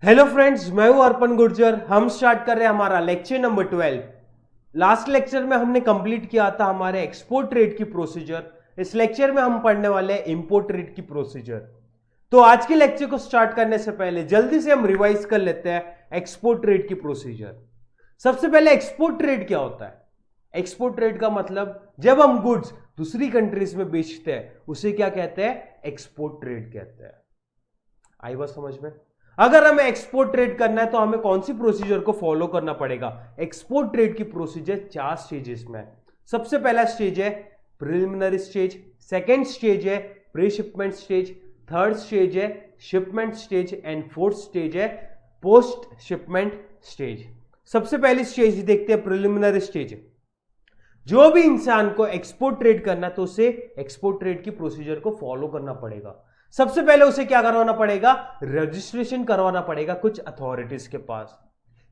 Hello friends, मैं हूं अर्पण गुर्जर। हम स्टार्ट कर रहे हैं हमारा लेक्चर नंबर 12। लास्ट लेक्चर में हमने कंप्लीट किया था हमारे एक्सपोर्ट ट्रेड की प्रोसीजर। इस लेक्चर में हम पढ़ने वाले हैं इंपोर्ट ट्रेड की प्रोसीजर। तो आज के लेक्चर को स्टार्ट करने से पहले जल्दी से हम रिवाइज कर लेते हैं एक्सपोर्ट ट्रेड की प्रोसीजर। सबसे पहले एक्सपोर्ट ट्रेड क्या होता है? एक्सपोर्ट ट्रेड का मतलब जब हम गुड्स दूसरी कंट्रीज में बेचते हैं उसे क्या कहते हैं? एक्सपोर्ट ट्रेड कहते हैं। आई बात समझ में? अगर हमें एक्सपोर्ट ट्रेड करना है तो हमें कौन सी प्रोसीजर को फॉलो करना पड़ेगा? एक्सपोर्ट ट्रेड की प्रोसीजर 4 स्टेजेस में है। सबसे पहला स्टेज है प्रिलिमिनरी स्टेज, सेकेंड स्टेज है pre shipment stage, third stage है shipment stage and fourth stage है पोस्ट शिपमेंट स्टेज। सबसे पहली स्टेज देखते हैं प्रिलिमिनरी स्टेज। जो भी इंसान को एक्सपोर्ट ट्रेड करना तो उसे एक्सपोर्ट ट्रेड की प्रोसीजर को फॉलो करना पड़ेगा। सबसे पहले उसे क्या करवाना पड़ेगा? रजिस्ट्रेशन करवाना पड़ेगा कुछ अथॉरिटीज के पास।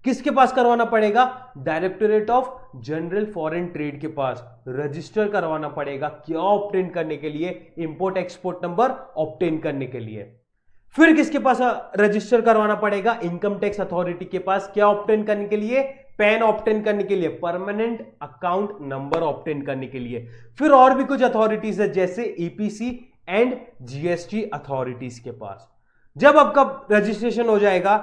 किसके पास करवाना पड़ेगा? Directorate of general foreign trade के पास रजिस्टर करवाना पड़ेगा। क्या ऑब्टेन करने के लिए? इंपोर्ट एक्सपोर्ट नंबर ऑब्टेन करने के लिए। फिर किसके पास रजिस्टर करवाना पड़ेगा? इनकम टैक्स अथॉरिटी के पास। क्या ऑब्टेन करने के लिए? पैन ऑब्टेन करने के लिए, परमानेंट अकाउंट नंबर ऑब्टेन करने के लिए। फिर और भी कुछ अथॉरिटीज है जैसे ईपीसी एंड जीएसटी अथॉरिटीज के पास। जब आपका रजिस्ट्रेशन हो जाएगा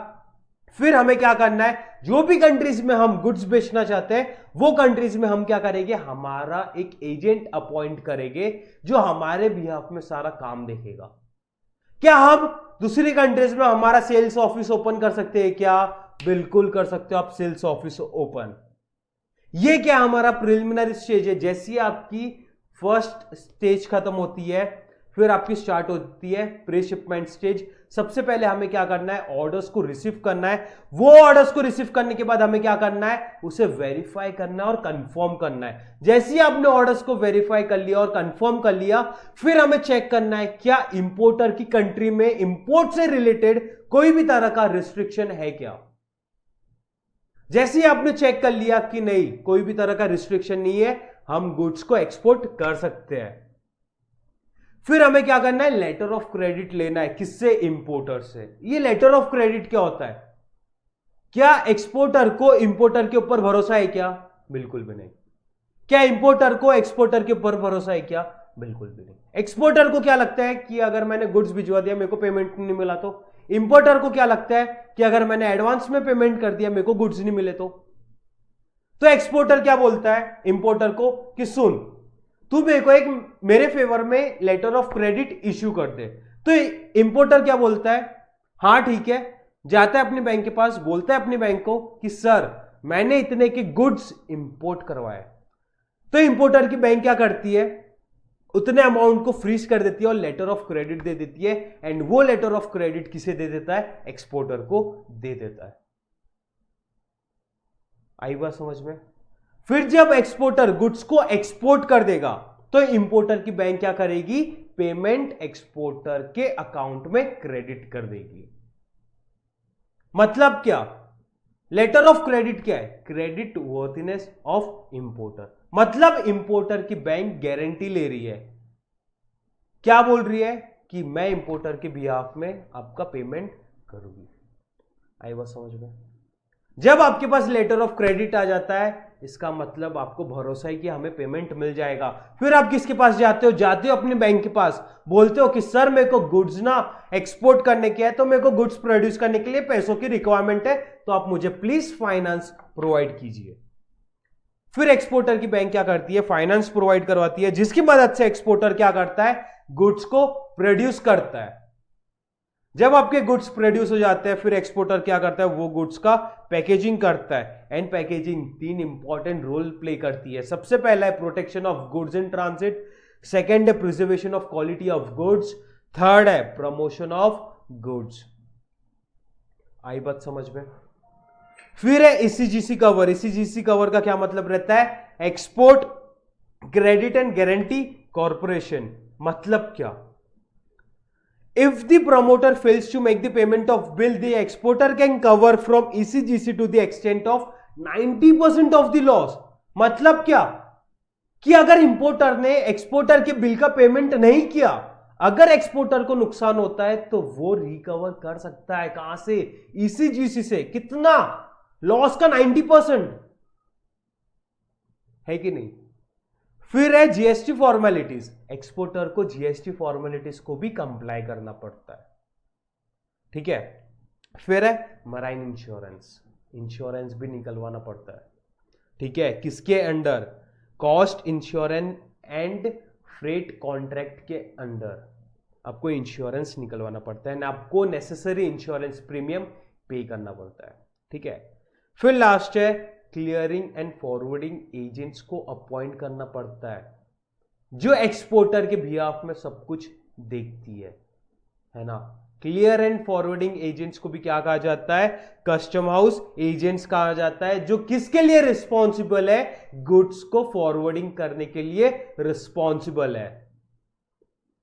फिर हमें क्या करना है? जो भी कंट्रीज में हम गुड्स बेचना चाहते हैं वो कंट्रीज में हम क्या करेंगे? हमारा एक एजेंट अपॉइंट करेंगे जो हमारे बिहाफ में सारा काम देखेगा। क्या हम दूसरी कंट्रीज में हमारा सेल्स ऑफिस ओपन कर सकते हैं क्या? बिल्कुल कर सकते हो आप सेल्स ऑफिस ओपन। ये क्या हमारा प्रिलिमिनरी स्टेज है। जैसी आपकी फर्स्ट स्टेज खत्म होती है फिर आपकी स्टार्ट होती है प्री शिपमेंट स्टेज। सबसे पहले हमें क्या करना है? ऑर्डर्स को रिसीव करना है। वो ऑर्डर्स को रिसीव करने के बाद हमें क्या करना है? उसे वेरीफाई करना है और कंफर्म करना है। जैसे ही आपने ऑर्डर्स को वेरीफाई कर लिया और कंफर्म कर लिया फिर हमें चेक करना है क्या इंपोर्टर की कंट्री में इंपोर्ट से रिलेटेड कोई भी तरह का रिस्ट्रिक्शन है क्या। जैसे ही आपने चेक कर लिया कि नहीं, कोई भी तरह का रिस्ट्रिक्शन नहीं है, हम गुड्स को एक्सपोर्ट कर सकते हैं, फिर हमें क्या करना है? लेटर ऑफ क्रेडिट लेना है। किससे? इंपोर्टर से। ये लेटर ऑफ क्रेडिट क्या होता है? क्या एक्सपोर्टर को इंपोर्टर के ऊपर भरोसा है क्या? बिल्कुल भी नहीं। क्या इंपोर्टर को एक्सपोर्टर के ऊपर भरोसा है क्या? बिल्कुल भी नहीं। एक्सपोर्टर को क्या लगता है कि अगर मैंने गुड्स भिजवा दिया मेरे को पेमेंट नहीं मिला तो? इंपोर्टर को क्या लगता है कि अगर मैंने एडवांस में पेमेंट कर दिया मेरे को गुड्स नहीं मिले तो एक्सपोर्टर क्या बोलता है इंपोर्टर को कि सुन, तू मेरे को एक मेरे फेवर में लेटर ऑफ क्रेडिट इश्यू कर दे। तो इंपोर्टर क्या बोलता है? हां ठीक है। जाता है अपने बैंक के पास, बोलता है अपने बैंक को कि सर मैंने इतने के गुड्स इंपोर्ट करवाए। तो इंपोर्टर की बैंक क्या करती है? उतने अमाउंट को फ्रीज कर देती है और लेटर ऑफ क्रेडिट दे देती है। एंड वो लेटर ऑफ क्रेडिट किसे दे देता है? एक्सपोर्टर को दे देता है। आई बात समझ में? फिर जब एक्सपोर्टर गुड्स को एक्सपोर्ट कर देगा तो इंपोर्टर की बैंक क्या करेगी? पेमेंट एक्सपोर्टर के अकाउंट में क्रेडिट कर देगी। मतलब क्या? लेटर ऑफ क्रेडिट क्या है? Credit वर्थनेस of importer. मतलब इंपोर्टर की बैंक गारंटी ले रही है। क्या बोल रही है? कि मैं इंपोर्टर के बिहाफ में आपका पेमेंट करूंगी। आई बात समझ में? जब आपके पास लेटर ऑफ क्रेडिट आ जाता है इसका मतलब आपको भरोसा है कि हमें पेमेंट मिल जाएगा। फिर आप किसके पास जाते हो? जाते हो अपने बैंक के पास, बोलते हो कि सर मेरे को गुड्स ना एक्सपोर्ट करने के है, तो मेरे को गुड्स प्रोड्यूस करने के लिए पैसों की रिक्वायरमेंट है, तो आप मुझे प्लीज फाइनेंस प्रोवाइड कीजिए। फिर एक्सपोर्टर की बैंक क्या करती है? फाइनेंस प्रोवाइड करवाती है, जिसकी मदद से एक्सपोर्टर क्या करता है? गुड्स को प्रोड्यूस करता है। जब आपके गुड्स प्रोड्यूस हो जाते हैं फिर एक्सपोर्टर क्या करता है? वो गुड्स का पैकेजिंग करता है। And packaging 3 important role play करती है। सबसे पहला है protection of goods in transit, second है preservation of quality of goods, third है प्रमोशन ऑफ गुड्स। आई बात समझ में? फिर है ईसीजीसी कवर। ईसीजीसी कवर का क्या मतलब रहता है? Export credit and guarantee corporation. मतलब क्या? If the promoter fails to make the payment of bill, the exporter can cover from ECGC to the extent of 90% of the loss। मतलब क्या? कि अगर इंपोर्टर ने एक्सपोर्टर के बिल का payment नहीं किया, अगर एक्सपोर्टर को नुकसान होता है तो वो रिकवर कर सकता है। कहां से? ईसीजीसी से। कितना? लॉस का 90% है कि नहीं? फिर है जीएसटी फॉर्मेलिटीज। एक्सपोर्टर को जीएसटी फॉर्मेलिटीज को भी कंप्लाई करना पड़ता है, ठीक है। फिर है मराइन इंश्योरेंस, इंश्योरेंस भी निकलवाना पड़ता है, ठीक है। किसके under? Cost insurance and freight contract के अंडर आपको इंश्योरेंस निकलवाना पड़ता है ना, आपको नेसेसरी इंश्योरेंस प्रीमियम पे करना पड़ता है, ठीक है। फिर लास्ट है क्लियरिंग एंड फॉरवर्डिंग एजेंट्स को अपॉइंट करना पड़ता है, जो एक्सपोर्टर के बिहाफ में सब कुछ देखती है ना। क्लियर एंड फॉरवर्डिंग एजेंट्स को भी क्या कहा जाता है? कस्टम हाउस एजेंट्स कहा जाता है, जो किसके लिए रिस्पॉन्सिबल है? गुड्स को फॉरवर्डिंग करने के लिए रिस्पॉन्सिबल है।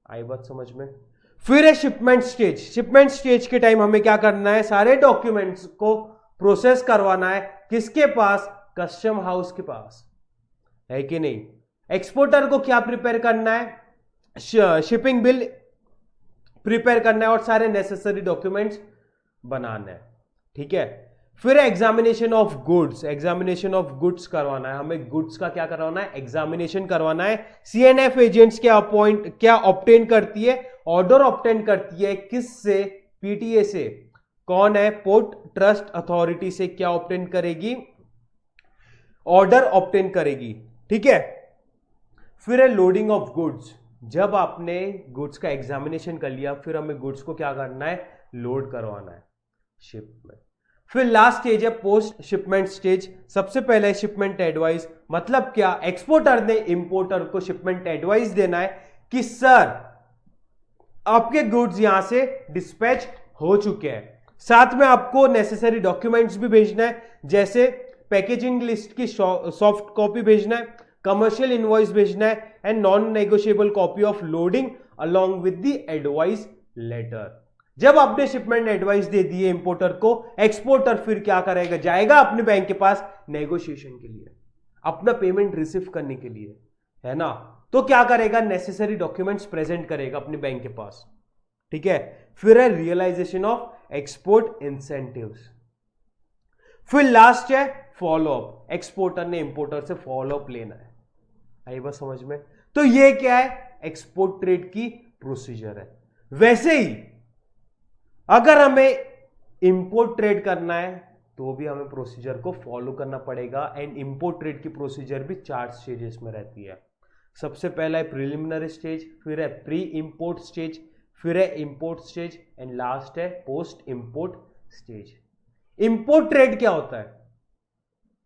आई बात समझ में? फिर है शिपमेंट स्टेज। शिपमेंट स्टेज के टाइम हमें क्या करना है? सारे डॉक्यूमेंट्स को प्रोसेस करवाना है। किसके पास? कस्टम हाउस के पास, है कि नहीं। एक्सपोर्टर को क्या प्रिपेयर करना है? शिपिंग बिल प्रिपेयर करना है और सारे नेसेसरी डॉक्यूमेंट्स बनाना है, ठीक है। फिर examination of goods. Examination of goods करवाना है हमें। गुड्स का क्या करवाना है? एग्जामिनेशन करवाना है। सीएनएफ एजेंट्स क्या ऑब्टेन करती है? ऑर्डर ऑब्टेन करती है। किससे? पीटीए से। कौन है? पोर्ट ट्रस्ट अथॉरिटी से क्या ऑब्टेन करेगी? ऑर्डर ऑब्टेन करेगी, ठीक है। फिर है लोडिंग ऑफ गुड्स। जब आपने गुड्स का एग्जामिनेशन कर लिया, फिर हमें गुड्स को क्या करना है? लोड करवाना है शिप में। फिर लास्ट स्टेज है पोस्ट शिपमेंट स्टेज। सबसे पहले शिपमेंट एडवाइस। मतलब क्या? एक्सपोर्टर ने इंपोर्टर को शिपमेंट एडवाइस देना है कि सर आपके गुड्स यहां से डिस्पैच हो चुके हैं। साथ में आपको नेसेसरी डॉक्यूमेंट्स भी भेजना है, जैसे पैकेजिंग लिस्ट की सॉफ्ट कॉपी भेजना है, कमर्शियल इनवॉइस भेजना है and non negotiable copy of loading along with the advice letter. जब आपने शिपमेंट एडवाइस दे दी है इंपोर्टर को, एक्सपोर्टर फिर क्या करेगा? जाएगा अपने बैंक के पास नेगोशिएशन के लिए, अपना पेमेंट रिसीव करने के लिए, है ना। तो क्या करेगा? नेसेसरी डॉक्यूमेंट्स प्रेजेंट करेगा अपने बैंक के पास, ठीक है। फिर है रियलाइजेशन ऑफ एक्सपोर्ट इंसेंटिव्स। फिर लास्ट है फॉलोअप। एक्सपोर्टर ने इंपोर्टर से फॉलोअप लेना है। आई बात समझ में? तो ये क्या है? एक्सपोर्ट ट्रेड की प्रोसीजर है। वैसे ही अगर हमें इंपोर्ट ट्रेड करना है तो भी हमें प्रोसीजर को फॉलो करना पड़ेगा। एंड इंपोर्ट ट्रेड की प्रोसीजर भी 4 स्टेजेस में रहती है। सबसे पहला है प्रिलिमिनरी स्टेज, फिर है प्री इंपोर्ट स्टेज, फिर है इंपोर्ट स्टेज एंड लास्ट है post import stage. Import trade क्या होता है?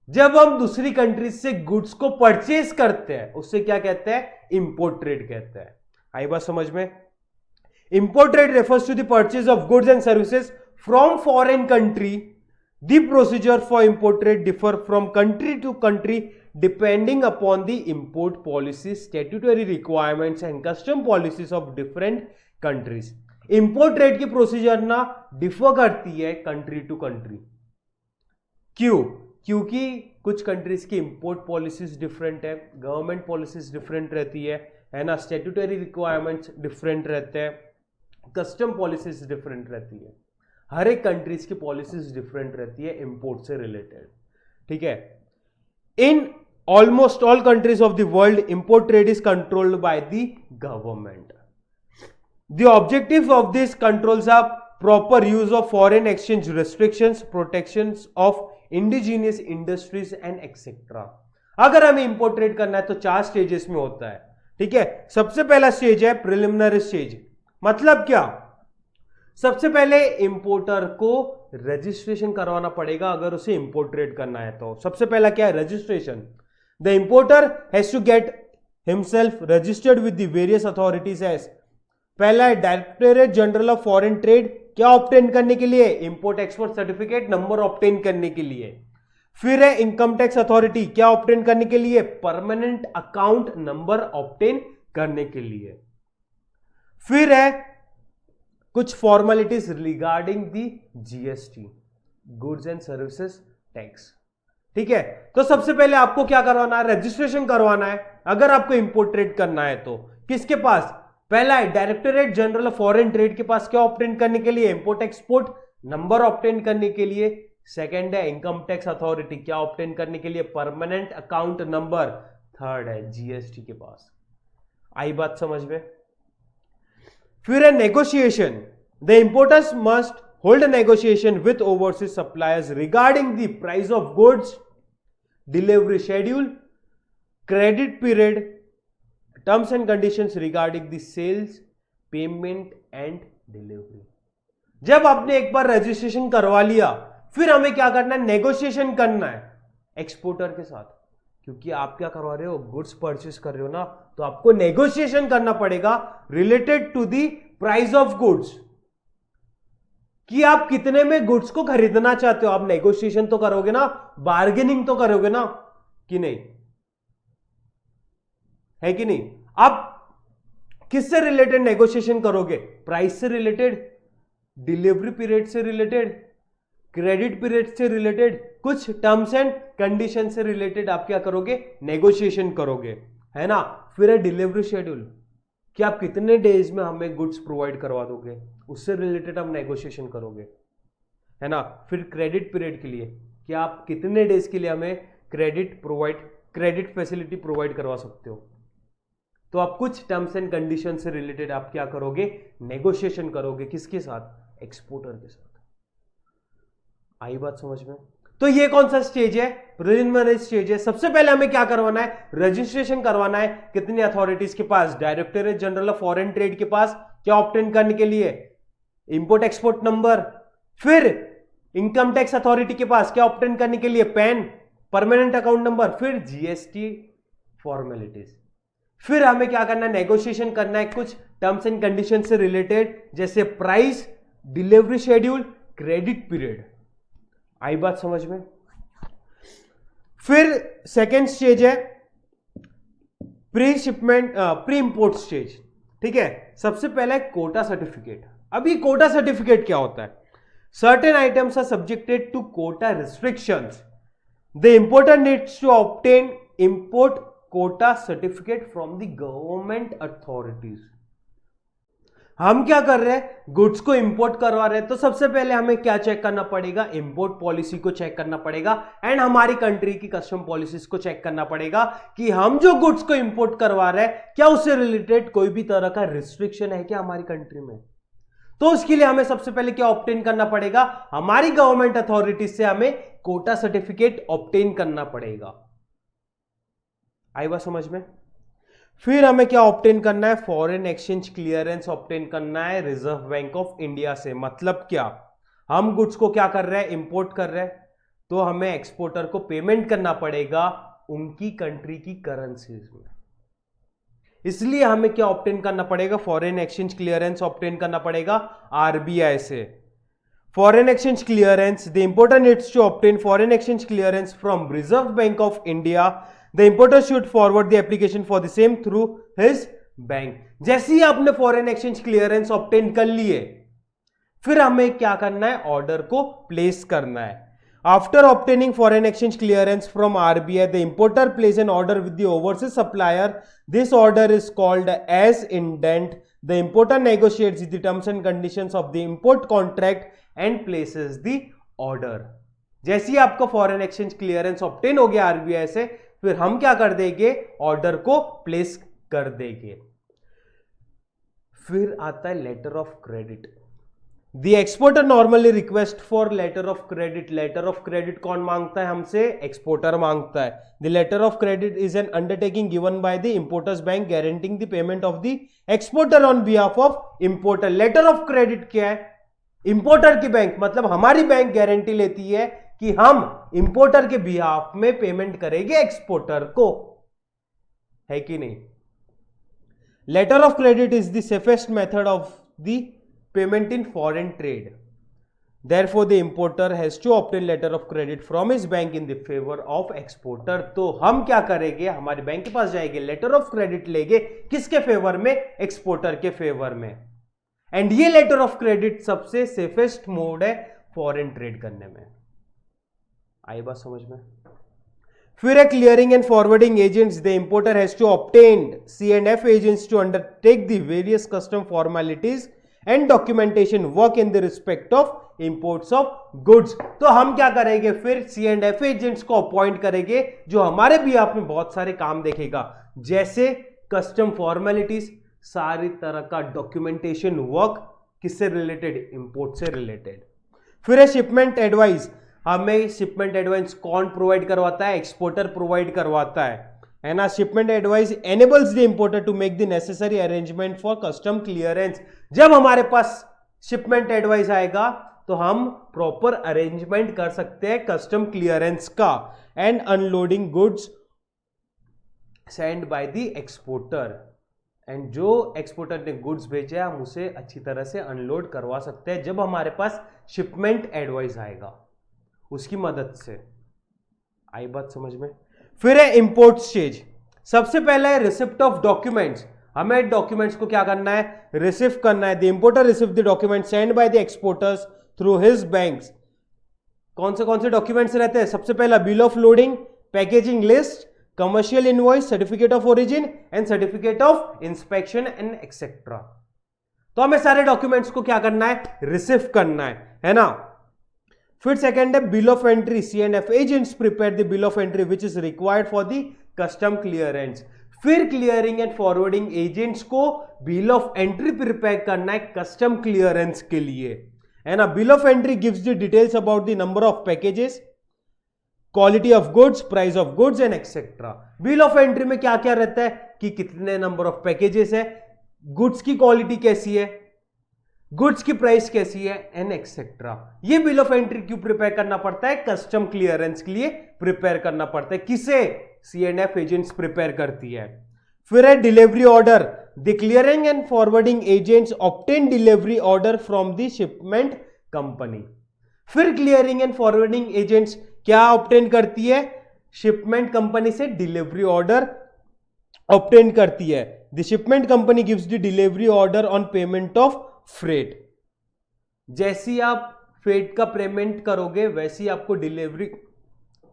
जब हम दूसरी कंट्री से गुड्स को परचेज करते हैं, उससे क्या कहते हैं? इंपोर्ट ट्रेड कहते हैं। आई बात समझ में? Import trade refers to the purchase of goods and services from foreign country. The procedure for import trade differ from country to country depending upon the import policies, statutory requirements and custom policies of different countries. Import trade की procedure ना differ करती है country to country. क्यों? क्योंकि कुछ countries की import policies different है, government policies different रहती है ना, स्टैट्यूटरी रिक्वायरमेंट्स डिफरेंट रहते हैं, कस्टम पॉलिसीज डिफरेंट रहती है। हर एक कंट्रीज की पॉलिसीज डिफरेंट रहती है इंपोर्ट से रिलेटेड, ठीक है। In almost all countries of the world import trade is controlled by the government. The objective of this controls are proper use of foreign exchange restrictions, protections of indigenous industries and etcetera. अगर हमें import trade करना है तो 4 stages में होता है, ठीक है। सबसे पहला स्टेज है प्रिलिमिनरी स्टेज। मतलब क्या? सबसे पहले इंपोर्टर को रजिस्ट्रेशन करवाना पड़ेगा अगर उसे इंपोर्ट ट्रेड करना है तो। सबसे पहला क्या है? Registration. The importer has to get himself registered with the various authorities as. पहला है directorate general of foreign trade. क्या ऑब्टेन करने के लिए? Import export certificate number obtain करने के लिए। फिर है इनकम टैक्स अथॉरिटी। क्या ऑब्टेन करने के लिए? परमानेंट अकाउंट नंबर ऑब्टेन करने के लिए। फिर है कुछ formalities regarding the GST, goods and services tax, ठीक है। तो सबसे पहले आपको क्या करवाना है? रजिस्ट्रेशन करवाना है अगर आपको इंपोर्ट ट्रेड करना है तो। किसके पास? पहला है directorate general of foreign trade के पास क्या ऑब्टेन करने के लिए, इंपोर्ट एक्सपोर्ट नंबर ऑब्टेन करने के लिए। सेकंड है इनकम टैक्स अथॉरिटी, क्या ऑब्टेन करने के लिए, परमानेंट अकाउंट नंबर। थर्ड है जीएसटी के पास। आई बात समझ में। फिर है negotiation, the importers must hold negotiation with overseas suppliers regarding the price of goods, delivery schedule, credit period, terms and conditions regarding the sales, payment and delivery. जब आपने एक बार रजिस्ट्रेशन करवा लिया, फिर हमें क्या करना है, नेगोशिएशन करना है एक्सपोर्टर के साथ, क्योंकि आप क्या करवा रहे हो, गुड्स परचेस कर रहे हो ना, तो आपको नेगोशिएशन करना पड़ेगा related to the price of goods, कि आप कितने में गुड्स को खरीदना चाहते हो। आप नेगोशिएशन तो करोगे ना, बार्गेनिंग तो करोगे ना, कि नहीं, है कि नहीं। आप किससे रिलेटेड नेगोशिएशन करोगे, प्राइस से रिलेटेड, डिलीवरी पीरियड से रिलेटेड, क्रेडिट पीरियड से रिलेटेड, कुछ टर्म्स एंड कंडीशन से रिलेटेड आप क्या करोगे, नेगोशिएशन करोगे, है ना। फिर है डिलीवरी शेड्यूल, कि आप कितने डेज में हमें गुड्स प्रोवाइड करवा दोगे, उससे रिलेटेड आप नेगोशिएशन करोगे, है ना। फिर क्रेडिट पीरियड के लिए, कि आप कितने डेज के लिए हमें क्रेडिट फैसिलिटी प्रोवाइड करवा सकते हो, तो आप कुछ टर्म्स एंड कंडीशन से रिलेटेड आप क्या करोगे, नेगोशिएशन करोगे, किसके साथ, एक्सपोर्टर के साथ। आई बात समझ में। तो ये कौन सा स्टेज है, प्रिलिमिनरी स्टेज है। सबसे पहले हमें क्या करवाना है, रजिस्ट्रेशन करवाना है, कितनी अथॉरिटीज के पास, directorate general of foreign trade के पास, क्या ऑब्टेन करने के लिए, इंपोर्ट एक्सपोर्ट नंबर। फिर इनकम टैक्स अथॉरिटी के पास क्या ऑब्टेन करने के लिए, पैन, परमानेंट अकाउंट नंबर। फिर जीएसटी फॉर्मेलिटीज। फिर हमें क्या करना है, नेगोशिएशन करना है कुछ टर्म्स एंड कंडीशन से रिलेटेड, जैसे price, delivery schedule, credit period. आई बात समझ में। फिर सेकेंड स्टेज है pre shipment, pre import stage, ठीक है। सबसे पहले कोटा सर्टिफिकेट। अभी कोटा सर्टिफिकेट क्या होता है, certain items are subjected to quota restrictions, the importer needs to obtain import quota certificate from the government authorities. हम क्या कर रहे हैं, गुड्स को इंपोर्ट करवा रहे हैं, तो सबसे पहले हमें क्या चेक करना पड़ेगा, इंपोर्ट पॉलिसी को चेक करना पड़ेगा, एंड हमारी कंट्री की कस्टम पॉलिसीज को चेक करना पड़ेगा कि हम जो गुड्स को इंपोर्ट करवा रहे हैं क्या उससे रिलेटेड कोई भी तरह का रिस्ट्रिक्शन है क्या हमारी कंट्री में। तो उसके लिए हमें सबसे पहले क्या ऑब्टेन करना पड़ेगा, हमारी गवर्नमेंट अथॉरिटीज से हमें कोटा सर्टिफिकेट ऑब्टेन करना पड़ेगा। आई बात समझ में। फिर हमें क्या ऑब्टेन करना है, फॉरेन एक्सचेंज क्लियरेंस ऑब्टेन करना है रिजर्व बैंक ऑफ इंडिया से। मतलब क्या, हम गुड्स को क्या कर रहे हैं, इंपोर्ट कर रहे हैं, तो हमें एक्सपोर्टर को पेमेंट करना पड़ेगा उनकी कंट्री की करेंसीज में, इसलिए हमें क्या ऑब्टेन करना पड़ेगा, फॉरेन एक्सचेंज क्लियरेंस ऑब्टेन करना पड़ेगा आरबीआई से। Foreign exchange clearance, the importer needs to obtain foreign exchange clearance from reserve bank of India, the importer should forward the application for the same through his bank. जैसे ही आपने foreign exchange clearance obtain कर लिए, फिर हमें क्या करना है, ऑर्डर को प्लेस करना है। After obtaining foreign exchange clearance from RBI, the importer place an order with the overseas supplier, this order is called as indent, the importer negotiates the terms and conditions of the import contract and places the order. जैसे ही आपका foreign exchange clearance obtain हो गया RBI से, फिर हम क्या कर देंगे, ऑर्डर को प्लेस कर देंगे। फिर आता है letter of credit. The exporter normally request for letter of credit. Letter of credit कौन मांगता है हमसे, एक्सपोर्टर मांगता है। The letter of credit is an undertaking given by the importer's bank guaranteeing the payment of the exporter on behalf of importer. Letter of credit क्या है, importer की bank, मतलब हमारी बैंक गारंटी लेती है कि हम इंपोर्टर के बिहाफ में पेमेंट करेंगे एक्सपोर्टर को, है कि नहीं। Letter of credit is the safest method of the payment in foreign trade, therefore the importer has to obtain letter of credit from his bank in the favour of exporter. तो हम क्या करेंगे, हमारे bank के पास जाएंगे, letter of credit लेंगे, किसके favour में, एक्सपोर्टर के फेवर में। एंड ये लेटर ऑफ क्रेडिट सबसे सेफेस्ट मोड है फॉरेन ट्रेड करने में। आई बात समझ में। फिर है clearing and forwarding agents, the importer has to obtain C&F agents to undertake the various custom formalities and documentation work in the respect of imports of goods. तो हम क्या करेंगे, फिर C&F एजेंट्स को अपॉइंट करेंगे जो हमारे बिहाफ में बहुत सारे काम देखेगा, जैसे कस्टम फॉर्मेलिटीज, सारी तरह का डॉक्यूमेंटेशन वर्क, किससे रिलेटेड, इंपोर्ट से रिलेटेड। फिर है शिपमेंट एडवाइस, हमें शिपमेंट एडवाइस कौन प्रोवाइड करवाता है, एक्सपोर्टर प्रोवाइड करवाता है ना। Shipment advice enables the importer to make the necessary arrangement for custom clearance. जब हमारे पास शिपमेंट एडवाइस आएगा तो हम प्रॉपर अरेंजमेंट कर सकते हैं कस्टम क्लियरेंस का। And unloading goods send by the exporter, and जो एक्सपोर्टर ने गुड्स भेजे हम उसे अच्छी तरह से अनलोड करवा सकते हैं जब हमारे पास शिपमेंट एडवाइस आएगा, उसकी मदद से। आई बात समझ में। फिर है इंपोर्ट स्टेज, सबसे पहला है रिसिप्ट ऑफ डॉक्यूमेंट्स, हमें डॉक्यूमेंट्स को क्या करना है, रिसीव करना है। The importer receive the document send by the exporters through his banks. कौन से डॉक्यूमेंट्स रहते हैं, सबसे पहला bill of loading, packaging list, commercial invoice, certificate of origin and certificate of inspection and etcetera. तो हमें सारे डॉक्यूमेंट्स को क्या करना है, रिसीव करना है ना। फिर सेकंड है bill of entry, C&F agents prepare the bill of entry which is required for the custom clearance. फिर क्लियरिंग एंड फॉरवर्डिंग एजेंट्स को बिल ऑफ एंट्री प्रिपेयर करना है कस्टम क्लियरेंस के लिए, है ना। Bill of entry gives the details about the number of packages, quality of goods, price of goods and etcetera. Bill of entry में क्या क्या रहता है कि कितने नंबर ऑफ पैकेजेस है, गुड्स की क्वालिटी कैसी है, गुड्स की प्राइस कैसी है एंड एक्सेट्रा। ये बिल ऑफ एंट्री क्यों प्रिपेयर करना पड़ता है, कस्टम क्लियरेंस के लिए प्रिपेयर करना पड़ता है। किसे, C&F एजेंट्स प्रिपेयर करती है। फिर है delivery order, the clearing and forwarding agents obtain delivery order from the shipment company. फिर क्लियरिंग एंड फॉरवर्डिंग एजेंट्स क्या ऑब्टेन करती है, शिपमेंट कंपनी से डिलीवरी ऑर्डर ऑब्टेन करती है। The shipment company gives the delivery order on payment of freight. जैसी आप freight का पेमेंट करोगे वैसी आपको डिलीवरी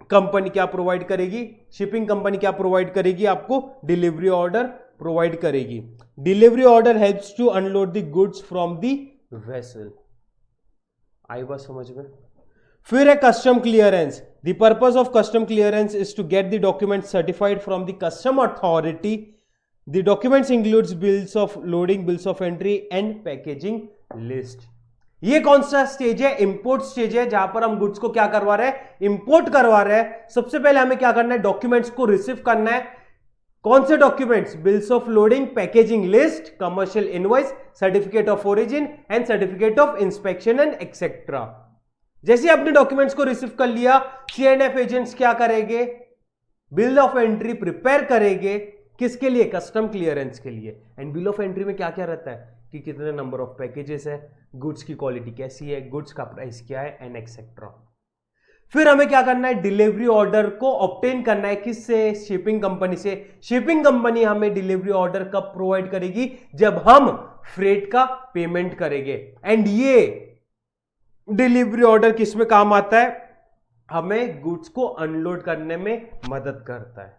कंपनी क्या प्रोवाइड करेगी, शिपिंग कंपनी क्या प्रोवाइड करेगी, आपको डिलीवरी ऑर्डर प्रोवाइड करेगी। Delivery order helps to unload the goods from the vessel. आई बात समझ में। फिर है custom clearance, the purpose of custom clearance is to get the document certified from the custom authority. The documents includes bills of loading, bills of entry and packaging list. ये कौन सा stage है, इंपोर्ट स्टेज है, जहां पर हम goods को क्या करवा रहे हैं, इंपोर्ट करवा रहे हैं। सबसे पहले हमें क्या करना है, डॉक्यूमेंट्स को रिसीव करना है। कौन से documents, bills of loading, packaging list, commercial invoice, certificate of origin and certificate of inspection and etcetera. जैसे आपने डॉक्यूमेंट्स को रिसीव कर लिया, C&F एजेंट्स क्या करेंगे, बिल ऑफ एंट्री प्रिपेयर करेंगे, किसके लिए, कस्टम क्लियरेंस के लिए। एंड बिल ऑफ एंट्री में क्या क्या रहता है कि कितने नंबर ऑफ पैकेजेस है, गुड्स की क्वालिटी कैसी है, गुड्स का प्राइस क्या है एंड एक्सेट्रा। फिर हमें क्या करना है, डिलीवरी ऑर्डर को ऑब्टेन करना है, किससे, शिपिंग कंपनी से। शिपिंग कंपनी हमें डिलीवरी ऑर्डर कब प्रोवाइड करेगी, जब हम फ्रेट का पेमेंट करेंगे। एंड ये डिलीवरी ऑर्डर किस में काम आता है, हमें गुड्स को अनलोड करने में मदद करता है।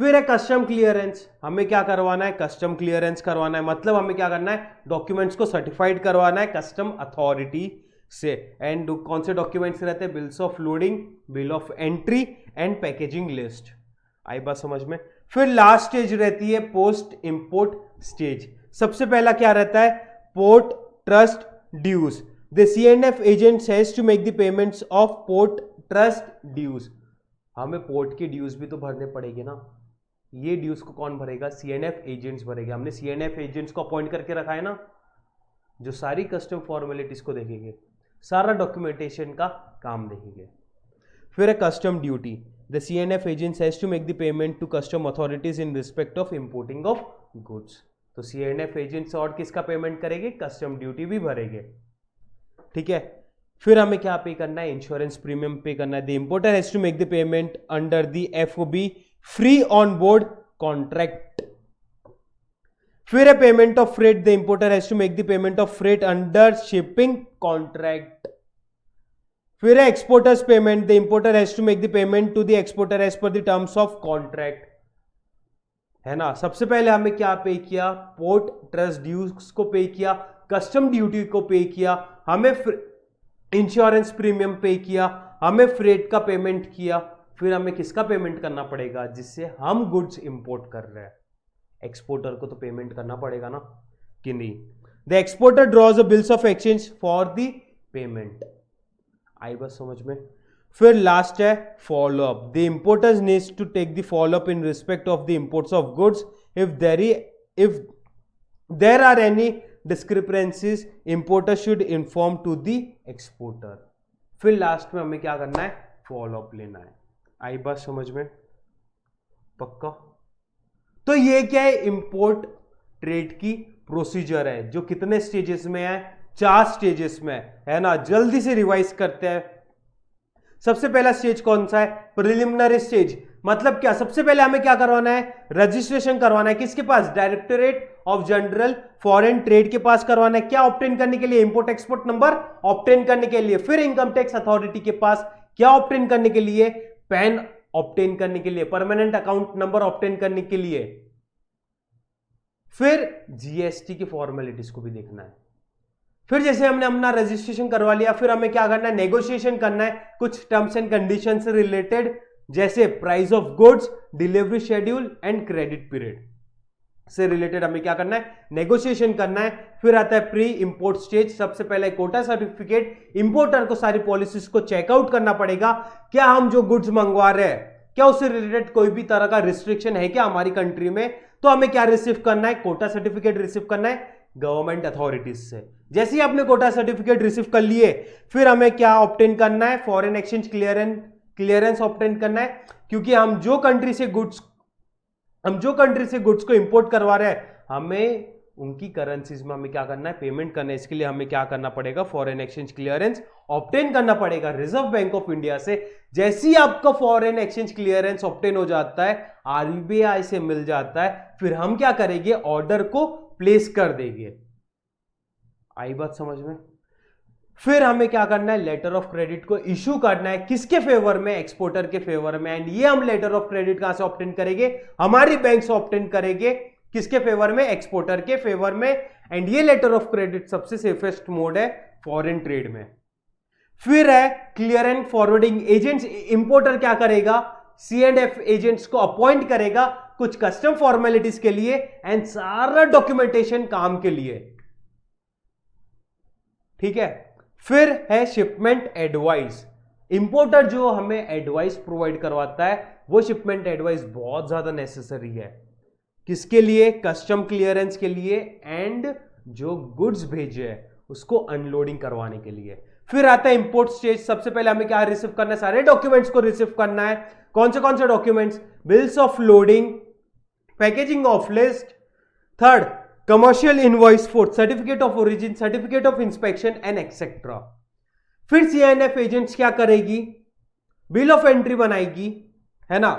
फिर है कस्टम क्लियरेंस, हमें क्या करवाना है, कस्टम क्लियरेंस करवाना है, मतलब हमें क्या करना है, डॉक्यूमेंट्स को सर्टिफाइड करवाना है कस्टम अथॉरिटी से। एंड कौन से डॉक्यूमेंट्स रहते हैं, bills of loading, bill of entry and packaging list. आई बात समझ में। फिर लास्ट स्टेज रहती है पोस्ट इंपोर्ट स्टेज। सबसे पहला क्या रहता है, port trust dues. The C&F agents has to make the payments of port trust dues. हमें पोर्ट के ड्यूज भी तो भरने पड़ेंगे ना। ये ड्यूज को कौन भरेगा, C&F एजेंट्स भरेगा। हमने C&F एजेंट्स को अपॉइंट करके रखा है ना, जो सारी कस्टम फॉर्मेलिटीज को देखेंगे, सारा डॉक्यूमेंटेशन का काम देखेंगे। फिर है custom duty, the C&F agents has to make the payment to custom authorities in respect of importing of goods. तो C&F एजेंट्स और किसका पेमेंट करेंगे, कस्टम ड्यूटी भी भरेंगे, ठीक है। फिर हमें क्या पे करना है, इंश्योरेंस प्रीमियम पे करना है। The importer has to make the payment under the FOB free on board contract. फिर है payment of freight, the importer has to make the payment of freight under shipping contract. फिर है exporter's payment, the importer has to make the payment to the exporter as per the terms of contract, है ना। सबसे पहले हमें क्या पे किया, पोर्ट ट्रस्ट ड्यूज को पे किया, कस्टम ड्यूटी को पे किया, हमें इंश्योरेंस प्रीमियम पे किया, हमें फ्रेट का पेमेंट किया, फिर हमें किसका पेमेंट करना पड़ेगा, जिससे हम गुड्स इंपोर्ट कर रहे हैं। एक्सपोर्टर को तो पेमेंट करना पड़ेगा ना कि नहीं। The exporter draws a bills of exchange for the payment. आई बस समझ में। फिर लास्ट है follow up, the importers needs to take the follow up in respect of the imports of goods if there are any discrepancies importer should inform to the exporter. फिर last में हमें क्या करना है, फॉलो अप लेना है। आई बात समझ में, पक्का। तो ये क्या है, इंपोर्ट ट्रेड की प्रोसीजर है जो कितने स्टेजेस में है, 4 स्टेजेस में है ना। जल्दी से रिवाइज करते हैं। सबसे पहला स्टेज कौन सा है, प्रिलिमिनरी स्टेज। मतलब क्या, सबसे पहले हमें क्या करवाना है, रजिस्ट्रेशन करवाना है। किसके पास, directorate of general foreign trade के पास करवाना है। क्या ऑब्टेन करने के लिए, इंपोर्ट एक्सपोर्ट नंबर ऑब्टेन करने के लिए। फिर इनकम टैक्स अथॉरिटी के पास क्या ऑब्टेन करने के लिए, पैन ऑब्टेन करने के लिए, परमानेंट अकाउंट नंबर ऑब्टेन करने के लिए। फिर जीएसटी की फॉर्मेलिटीज को भी देखना है। फिर जैसे हमने अपना रजिस्ट्रेशन करवा लिया, फिर हमें क्या करना है, नेगोशिएशन करना है कुछ टर्म्स एंड कंडीशन से रिलेटेड, जैसे price of goods, delivery schedule and credit period से रिलेटेड हमें क्या करना है, नेगोशिएशन करना है। फिर आता है प्री इंपोर्ट स्टेज। सबसे पहले कोटा सर्टिफिकेट, इंपोर्टर को सारी पॉलिसीज को चेकआउट करना पड़ेगा। क्या हम जो गुड्स मंगवा रहे हैं, क्या उससे रिलेटेड कोई भी तरह का रिस्ट्रिक्शन है क्या हमारी कंट्री में। तो हमें क्या रिसीव करना है, कोटा सर्टिफिकेट रिसीव करना है गवर्नमेंट अथॉरिटीज से। जैसे ही आपने कोटा सर्टिफिकेट रिसीव कर लिए, फिर हमें क्या ऑब्टेन करना है, फॉरेन एक्सचेंज क्लियरेंस ऑब्टेन करना है। क्योंकि हम जो कंट्री से गुड्स को इंपोर्ट करवा रहे हैं, हमें उनकी करेंसीज में हमें क्या करना है, पेमेंट करना है। इसके लिए हमें क्या करना पड़ेगा, फॉरेन एक्सचेंज क्लियरेंस ऑब्टेन करना पड़ेगा रिजर्व बैंक ऑफ इंडिया से। जैसे ही आपका फॉरेन एक्सचेंज क्लियरेंस ऑब्टेन हो जाता है, आरबीआई से मिल जाता है, फिर हम क्या करेंगे, ऑर्डर को प्लेस कर देंगे। आई बात समझ में। फिर हमें क्या करना है, लेटर ऑफ क्रेडिट को इशू करना है। किसके फेवर में, एक्सपोर्टर के फेवर में। एंड ये हम लेटर ऑफ क्रेडिट कहां से ऑब्टेन करेंगे, हमारी बैंक से ऑब्टेन करेंगे। किसके फेवर में, एक्सपोर्टर के फेवर में। एंड ये लेटर ऑफ क्रेडिट सबसे सेफेस्ट मोड है फॉरेन ट्रेड में। फिर है clear and forwarding agents. Importer क्या करेगा, C&F एजेंट्स को अपॉइंट करेगा कुछ कस्टम फॉर्मेलिटीज के लिए एंड सारा डॉक्यूमेंटेशन काम के लिए, ठीक है। फिर है शिपमेंट एडवाइस। इंपोर्टर जो हमें एडवाइस प्रोवाइड करवाता है, वो शिपमेंट एडवाइस बहुत ज्यादा नेसेसरी है। किसके लिए, कस्टम क्लियरेंस के लिए एंड जो गुड्स भेजे उसको अनलोडिंग करवाने के लिए। फिर आता है इंपोर्ट स्टेज। सबसे पहले हमें क्या रिसीव करना है, सारे डॉक्यूमेंट्स को रिसीव करना है। कौन से documents, bills of loading, packaging of list. Third, commercial invoice. Fourth, certificate of origin, certificate of inspection and etcetera. फिर C&F एजेंट्स क्या करेगी, बिल ऑफ एंट्री बनाएगी, है ना।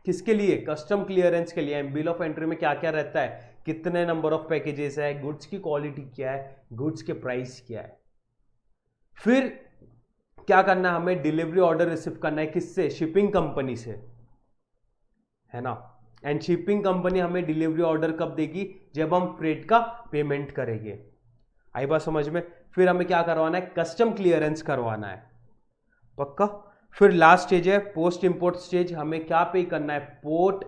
किसके लिए, कस्टम क्लियरेंस के लिए। बिल ऑफ एंट्री में क्या क्या रहता है, कितने नंबर ऑफ पैकेजेस है, गुड्स की क्वालिटी क्या है, गुड्स के प्राइस क्या है। फिर क्या करना है, हमें डिलीवरी ऑर्डर रिसीव करना है। किससे, शिपिंग कंपनी से, है ना। एंड शिपिंग कंपनी हमें डिलीवरी ऑर्डर कब देगी, जब हम फ्रेट का पेमेंट करेंगे। आई बात समझ में। फिर हमें क्या करवाना है, कस्टम क्लियरेंस करवाना है, पक्का। फिर लास्ट स्टेज है पोस्ट इंपोर्ट स्टेज। हमें क्या पे करना है, पोर्ट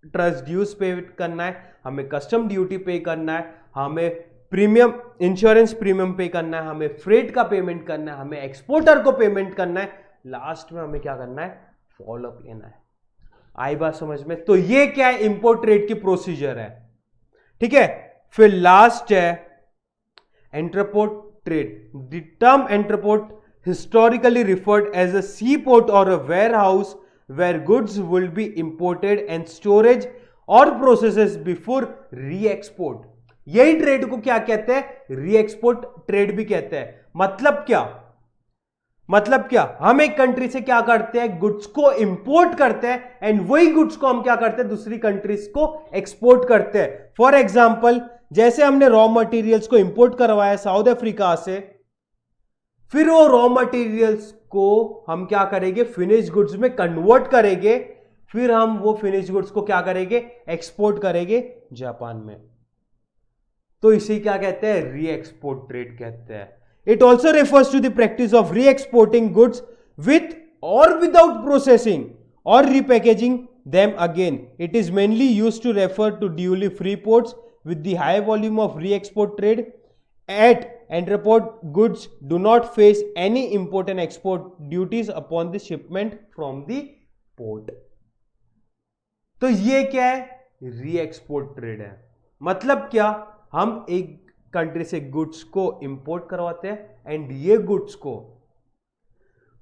ट्रस्ट ड्यूज पे करना है, हमें कस्टम ड्यूटी पे करना है, हमें प्रीमियम इंश्योरेंस प्रीमियम पे करना है, हमें फ्रेट का पेमेंट करना है, हमें एक्सपोर्टर को पेमेंट करना है। लास्ट में हमें क्या करना है, फॉलो अप लेना है। आई बात समझ में। तो ये क्या है, इंपोर्ट ट्रेड की प्रोसीजर है, ठीक है। फिर लास्ट है entrepot trade. The term entrepot historically referred as a seaport or a warehouse where goods will be imported and storage or processes before re-export। यही ट्रेड को क्या कहते हैं, री-एक्सपोर्ट ट्रेड भी कहते हैं। मतलब क्या, हम एक कंट्री से क्या करते हैं, गुड्स को इंपोर्ट करते हैं एंड वही गुड्स को हम क्या करते हैं, दूसरी कंट्रीज को एक्सपोर्ट करते हैं। फॉर एग्जांपल, जैसे हमने रॉ मटेरियल्स को इंपोर्ट करवाया साउथ अफ्रीका से, फिर वो रॉ मटेरियल्स को हम क्या करेंगे, फिनिश गुड्स में कन्वर्ट करेंगे, फिर हम वो फिनिश गुड्स को क्या करेंगे, एक्सपोर्ट करेंगे जापान में। तो इसे क्या कहते हैं, री एक्सपोर्ट ट्रेड कहते हैं। It also refers to the practice of re exporting goods with or without processing or repackaging them again. It is mainly used to refer to duty free ports with the high volume of re-export trade. At entrepot goods do not face any import and export duties upon the shipment from the port. तो ये क्या है, री export trade है। मतलब क्या, हम एक कंट्री से गुड्स को इंपोर्ट करवाते हैं एंड ये गुड्स को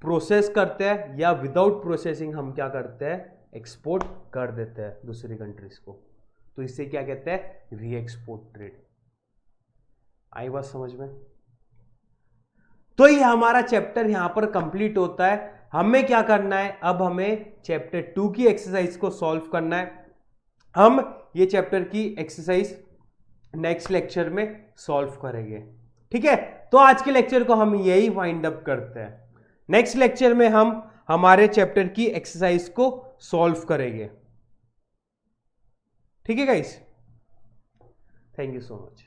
प्रोसेस करते हैं, या विदाउट प्रोसेसिंग हम क्या करते हैं, एक्सपोर्ट कर देते हैं दूसरी कंट्रीज को। तो इसे क्या कहते हैं, री एक्सपोर्ट ट्रेड। आई बात समझ में? तो ये हमारा चैप्टर यहां पर कंप्लीट होता है। हमें क्या करना है, अब हमें चैप्टर 2 की एक्सरसाइज को सॉल्व करना है। हम ये चैप्टर की एक्सरसाइज नेक्स्ट लेक्चर में सॉल्व करेंगे, ठीक है। तो आज के लेक्चर को हम यही वाइंड अप करते हैं। नेक्स्ट लेक्चर में हम हमारे चैप्टर की एक्सरसाइज को सॉल्व करेंगे, ठीक है guys. Thank you so much.